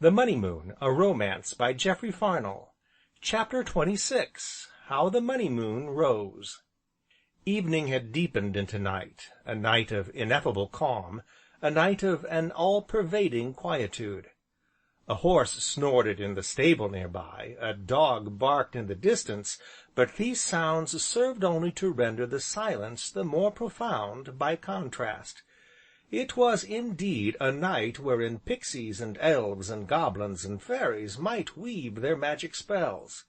The Money Moon, a Romance by Jeffery Farnol. Chapter 26. How the Money Moon Rose. Evening had deepened into night, a night of ineffable calm, a night of an all-pervading quietude. A horse snorted in the stable near by, a dog barked in the distance, but these sounds served only to render the silence the more profound by contrast. It was indeed a night wherein pixies and elves and goblins and fairies might weave their magic spells,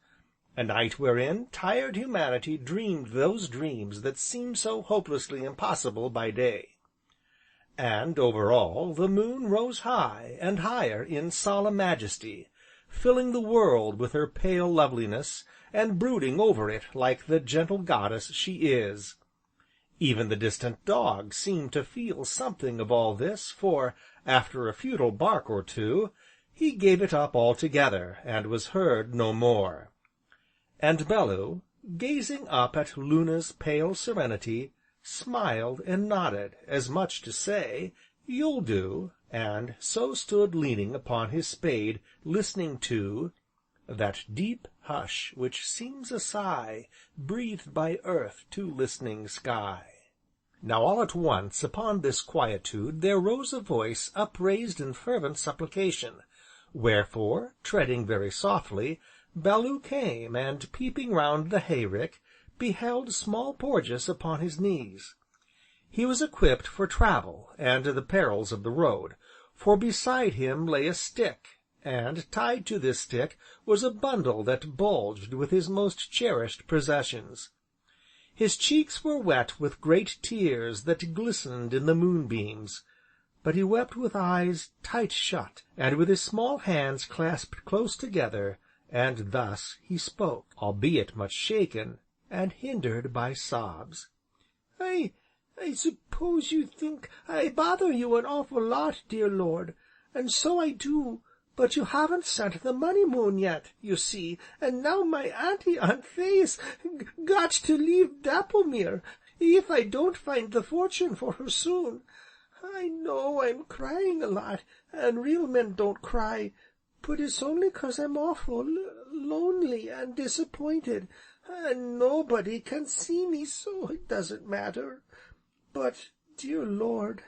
a night wherein tired humanity dreamed those dreams that seem so hopelessly impossible by day. And over all the moon rose high and higher in solemn majesty, filling the world with her pale loveliness, and brooding over it like the gentle goddess she is. Even the distant dog seemed to feel something of all this, for, after a futile bark or two, he gave it up altogether, and was heard no more. And Bellew, gazing up at Luna's pale serenity, smiled and nodded, as much to say, "You'll do," and so stood leaning upon his spade, listening to that deep hush which seems a sigh, breathed by earth to listening sky. Now all at once upon this quietude there rose a voice upraised in fervent supplication, wherefore, treading very softly, Bellew came, and peeping round the hayrick, beheld Small Porges upon his knees. He was equipped for travel, and the perils of the road, for beside him lay a stick, and tied to this stick was a bundle that bulged with his most cherished possessions. His cheeks were wet with great tears that glistened in the moonbeams, but he wept with eyes tight shut, and with his small hands clasped close together, and thus he spoke, albeit much shaken, and hindered by sobs. "I suppose you think I bother you an awful lot, dear Lord, and so I do, but you haven't sent the Money Moon yet, you see, and now my Auntie Anthea's got to leave Dapplemere, if I don't find the fortune for her soon. I know I'm crying a lot, and real men don't cry, but it's only 'cause I'm awful lonely and disappointed, and nobody can see me, so it doesn't matter. But, dear Lord,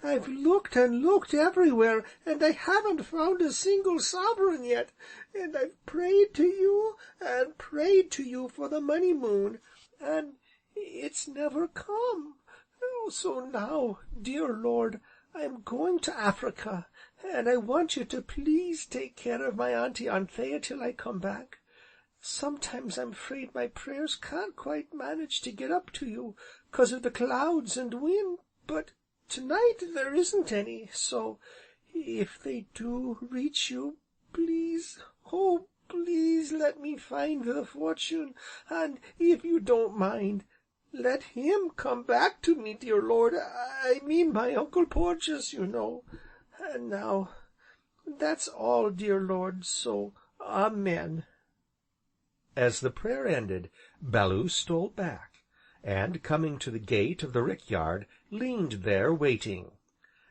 I've looked and looked everywhere, and I haven't found a single sovereign yet, and I've prayed to you and prayed to you for the Money Moon, and it's never come. So now, dear Lord, I'm going to Africa, and I want you to please take care of my Auntie Anthea till I come back. Sometimes I'm afraid my prayers can't quite manage to get up to you, 'cause of the clouds and wind, but tonight there isn't any, so if they do reach you, please, oh, please let me find the fortune, and if you don't mind, let him come back to me, dear Lord, I mean my Uncle Porges, you know. And now, that's all, dear Lord, so amen." As the prayer ended, Bellew stole back, and, coming to the gate of the rick-yard, leaned there waiting.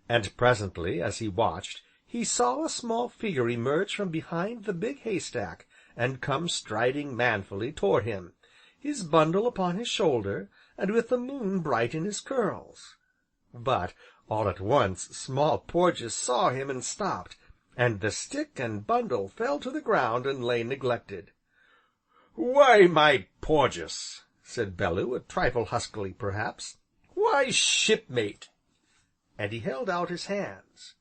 And presently, as he watched, he saw a small figure emerge from behind the big haystack, and come striding manfully toward him, his bundle upon his shoulder, and with the moon bright in his curls. But, all at once, Small Porges saw him and stopped, and the stick and bundle fell to the ground and lay neglected. "Why, my Porges," said Bellew, a trifle huskily perhaps, "why, shipmate!" and he held out his hands.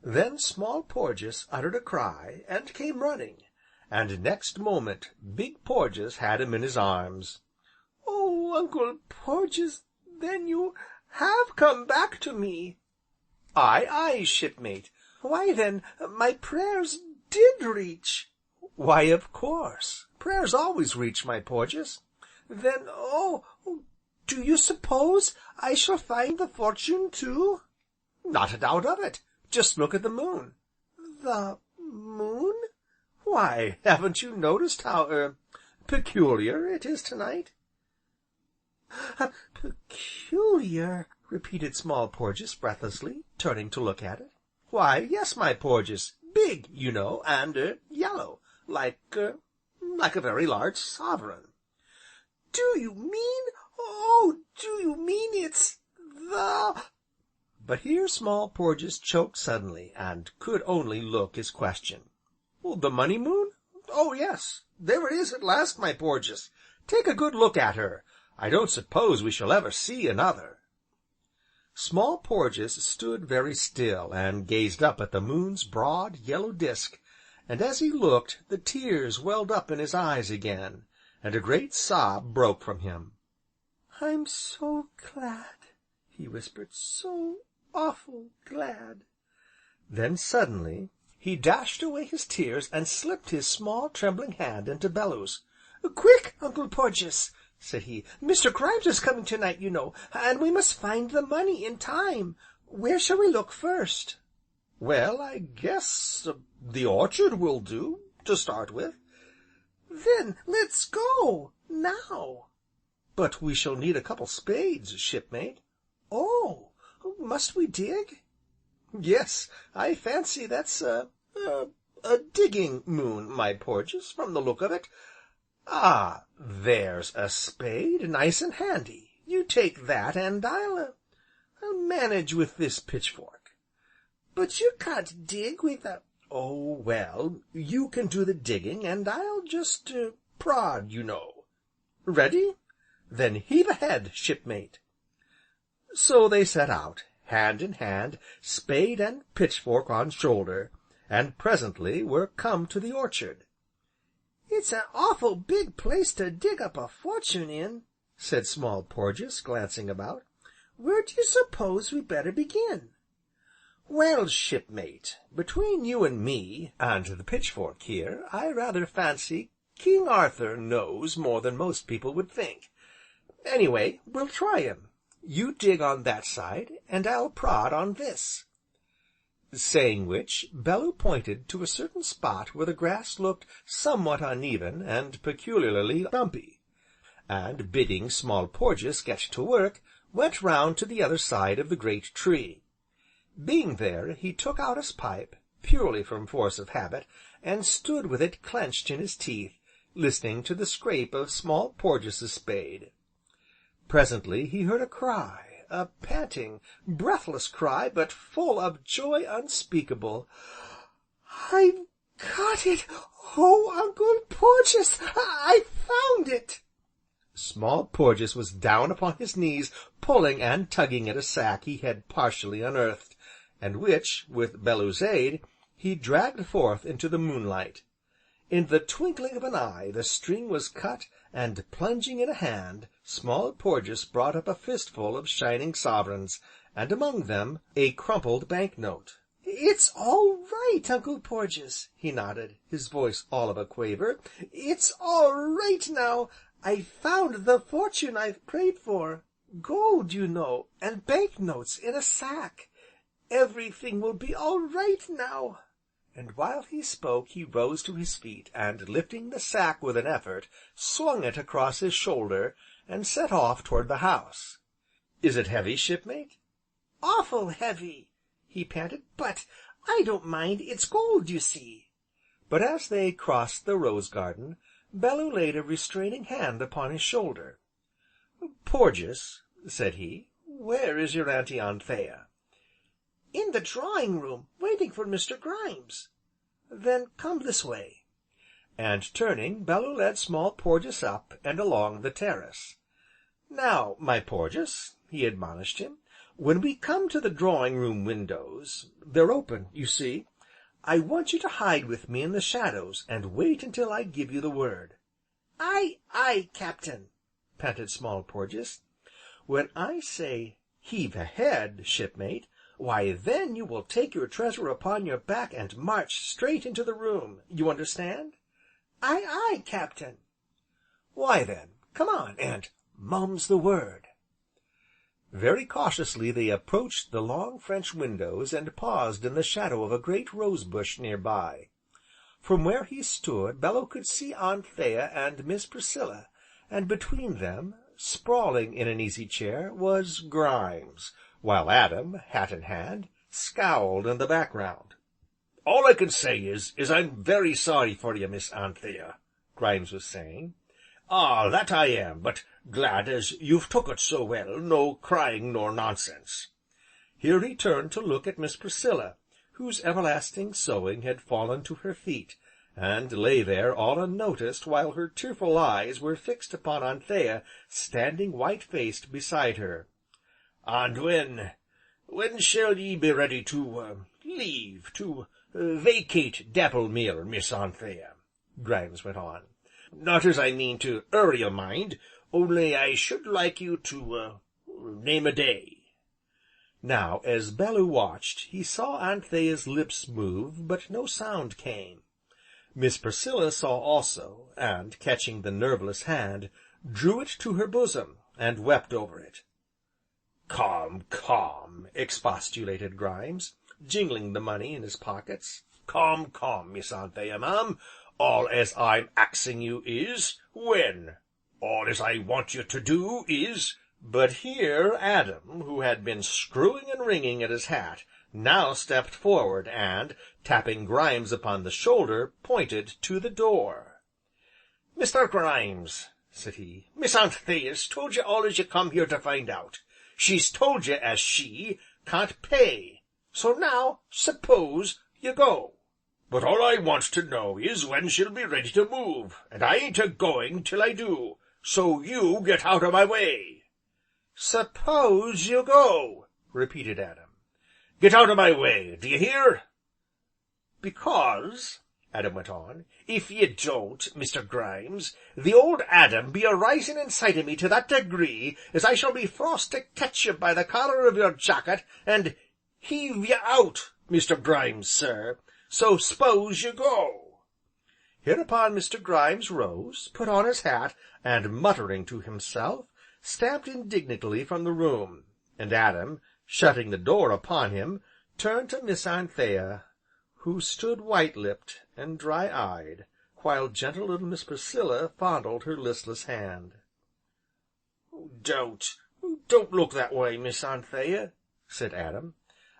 Then Small Porges uttered a cry, and came running, and next moment Big Porges had him in his arms. "Oh, Uncle Porges, then you have come back to me?" "Aye, aye, shipmate." "Why then, my prayers did reach." "Why, of course, prayers always reach, my Porges." "Then, do you suppose I shall find the fortune too?" "Not a doubt of it. Just look at the moon." "The moon?" "Why, haven't you noticed how, peculiar it is tonight?" "Peculiar?" repeated Small Porges breathlessly, turning to look at it. "Why, yes, my Porges, big, you know, and, yellow, like a very large sovereign." "Do you mean it's the—" But here Small Porges choked suddenly, and could only look his question. "The Money Moon? Oh, yes, there it is at last, my Porges. Take a good look at her. I don't suppose we shall ever see another." Small Porges stood very still, and gazed up at the moon's broad, yellow disk, and as he looked, the tears welled up in his eyes again, and a great sob broke from him. "I'm so glad," he whispered, "so awful glad." Then suddenly he dashed away his tears, and slipped his small, trembling hand into Bellew's. "Quick, Uncle Porges!" said he. "Mr. Grimes is coming to night, you know, and we must find the money in time. Where shall we look first?" "Well, I guess the orchard will do, to start with." "Then let's go now." "But we shall need a couple spades, Shipmate." "Oh, must we dig?" "Yes, I fancy that's a digging moon, my Porges, from the look of it. Ah, there's a spade, nice and handy. You take that, and I'll manage with this pitchfork." "But you can't dig with a—" "Oh, well, you can do the digging, and I'll just prod, you know. Ready? Then heave ahead, Shipmate." So they set out, hand in hand, spade and pitchfork on shoulder, and presently were come to the orchard. "It's an awful big place to dig up a fortune in," said Small Porges, glancing about. "Where do you suppose we better begin?" "Well, Shipmate, between you and me, and the pitchfork here, I rather fancy King Arthur knows more than most people would think. Anyway, we'll try him. You dig on that side, and I'll prod on this." Saying which, Bellew pointed to a certain spot where the grass looked somewhat uneven, and peculiarly bumpy, and, bidding Small Porges get to work, went round to the other side of the great tree. Being there, he took out his pipe, purely from force of habit, and stood with it clenched in his teeth, listening to the scrape of Small Porges's spade. Presently he heard a cry, a panting, breathless cry, but full of joy unspeakable. "I've got it! Oh, Uncle Porges, I found it!" Small Porges was down upon his knees, pulling and tugging at a sack he had partially unearthed, and which, with Bellew's aid, he dragged forth into the moonlight. In the twinkling of an eye the string was cut, and, plunging in a hand, Small Porges brought up a fistful of shining sovereigns, and among them a crumpled bank note. "It's all right, Uncle Porges," he nodded, his voice all of a quaver. "It's all right now. I found the fortune I've prayed for. Gold, you know, and bank notes in a sack. Everything will be all right now." And while he spoke he rose to his feet, and, lifting the sack with an effort, swung it across his shoulder, and set off toward the house. "Is it heavy, Shipmate?" "Awful heavy," he panted, "but I don't mind, it's gold, you see." But as they crossed the rose garden, Bellew laid a restraining hand upon his shoulder. "Porges," said he, "where is your Auntie Anthea?" "In the drawing room, waiting for Mr. Grimes." "Then come this way." And turning, Bellew led Small Porges up, and along the terrace. "Now, my Porges," he admonished him, "when we come to the drawing room windows, they're open, you see, I want you to hide with me in the shadows, and wait until I give you the word." "Aye, aye, Captain," panted Small Porges. "When I say, heave ahead, Shipmate, why then you will take your treasure upon your back, and march straight into the room, you understand?" "Aye, aye, Captain." "Why then, come on, and mum's the word." Very cautiously they approached the long French windows, and paused in the shadow of a great rose bush near by. From where he stood Bellew could see Anthea and Miss Priscilla, and between them, sprawling in an easy chair, was Grimes, while Adam, hat in hand, scowled in the background. All I can say is I'm very sorry for you, Miss Anthea," Grimes was saying. "Ah, that I am, but glad as you've took it so well, no crying nor nonsense." Here he turned to look at Miss Priscilla, whose everlasting sewing had fallen to her feet, and lay there all unnoticed while her tearful eyes were fixed upon Anthea standing white-faced beside her. "And when shall ye be ready to vacate Dapplemere, Miss Anthea?" Grimes went on. "Not as I mean to 'urry you, mind, only I should like you to name a day." Now, as Bellew watched, he saw Anthea's lips move, but no sound came. Miss Priscilla saw also, and, catching the nerveless hand, drew it to her bosom, and wept over it. "Come, come," expostulated Grimes, jingling the money in his pockets. "Come, Miss Anthea, ma'am, all as I'm axing you is, when? All as I want you to do is—" But here Adam, who had been screwing and wringing at his hat, now stepped forward, and, tapping Grimes upon the shoulder, pointed to the door. "Mr. Grimes," said he, "Miss Anthea's told you all as you come here to find out. She's told you as she can't pay, so now, suppose you go. But all I want to know is when she'll be ready to move, and I ain't a-going till I do, so you get out of my way." "Suppose you go," repeated Adam. "Get out of my way, d'ye hear?" "Because," Adam went on, "if ye don't, Mr. Grimes, the old Adam be a-risin' inside o' me to that degree as I shall be forced to catch you by the collar of your jacket, and heave you out, Mr. Grimes, sir, so s'pose you go." Hereupon Mr. Grimes rose, put on his hat, and, muttering to himself, stamped indignantly from the room, and Adam, shutting the door upon him, turned to Miss Anthea, who stood white-lipped and dry-eyed, while gentle little Miss Priscilla fondled her listless hand. Don't look that way, Miss Anthea," said Adam.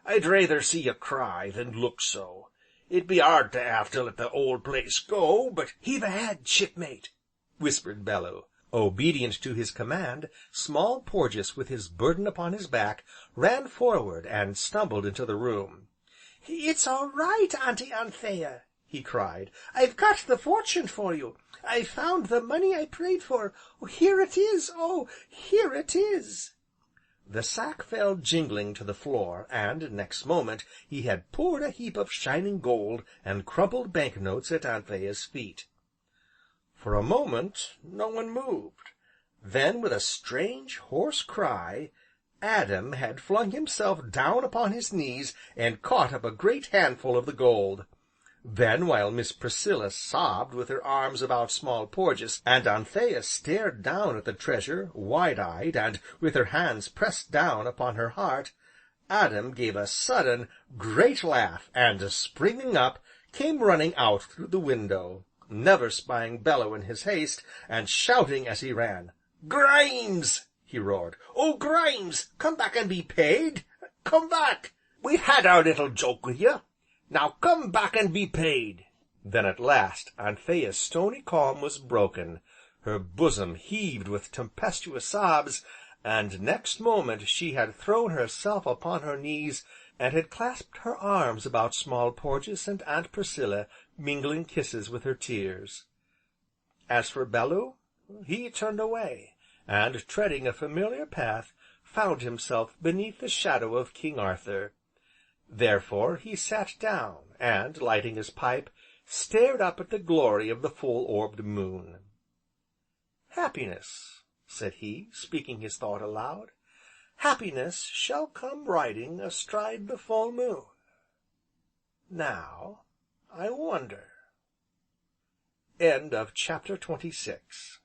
"I'd rather see you cry than look so. It'd be 'ard to 'ave to let the old place go, but—" "Heave ahead, Shipmate," whispered Bellew. Obedient to his command, Small Porges, with his burden upon his back, ran forward, and stumbled into the room. "It's all right, Auntie Anthea," he cried. "I've got the fortune for you. I've found the money I prayed for. Here it is, oh, here it is!" The sack fell jingling to the floor, and, next moment, he had poured a heap of shining gold and crumpled bank notes at Anthea's feet. For a moment no one moved. Then, with a strange, hoarse cry, Adam had flung himself down upon his knees, and caught up a great handful of the gold. Then, while Miss Priscilla sobbed with her arms about Small Porges, and Anthea stared down at the treasure, wide-eyed, and with her hands pressed down upon her heart, Adam gave a sudden, great laugh, and, springing up, came running out through the window, never spying Bellew in his haste, and shouting as he ran. "Grimes!" he roared. "Oh, Grimes! Come back and be paid! Come back! We've had our little joke with you. Now come back and be paid!" Then at last Anthea's stony calm was broken, her bosom heaved with tempestuous sobs, and next moment she had thrown herself upon her knees, and had clasped her arms about Small Porges and Aunt Priscilla, mingling kisses with her tears. As for Bellew, he turned away, and, treading a familiar path, found himself beneath the shadow of King Arthur. Therefore he sat down, and, lighting his pipe, stared up at the glory of the full-orbed moon. "Happiness," said he, speaking his thought aloud, "happiness shall come riding astride the full moon. Now, I wonder." Chapter 26